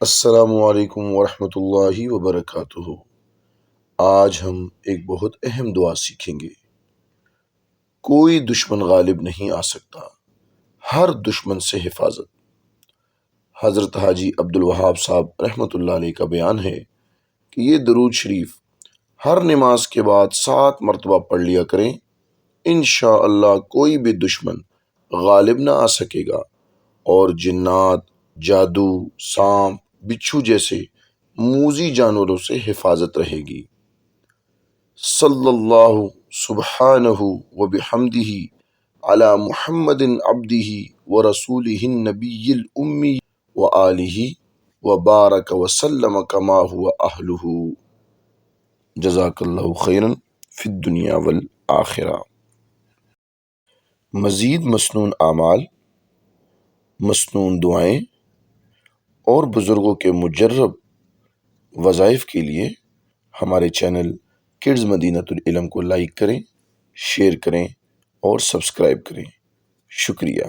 السلام علیکم ورحمۃ اللہ وبرکاتہ۔ آج ہم ایک بہت اہم دعا سیکھیں گے۔ کوئی دشمن غالب نہیں آ سکتا، ہر دشمن سے حفاظت۔ حضرت حاجی عبدالوہاب صاحب رحمۃ اللہ علیہ کا بیان ہے کہ یہ درود شریف ہر نماز کے بعد 7 مرتبہ پڑھ لیا کریں، انشاءاللہ کوئی بھی دشمن غالب نہ آ سکے گا اور جنات، جادو، سانپ، بچھو جیسے موذی جانوروں سے حفاظت رہے گی۔ صلی اللہ سبحانہ و بحمدہ علی محمد عبدہ و رسولہ النبی الامی و آلہ و بارک وسلم کما هو اہلہ۔ جزاک اللہ خیرا فی الدنیا والآخرہ۔ مزید مسنون اعمال، مسنون دعائیں اور بزرگوں کے مجرب وظائف کے لیے ہمارے چینل کڈز مدینۃ العلم کو لائک کریں، شیئر کریں اور سبسکرائب کریں۔ شکریہ۔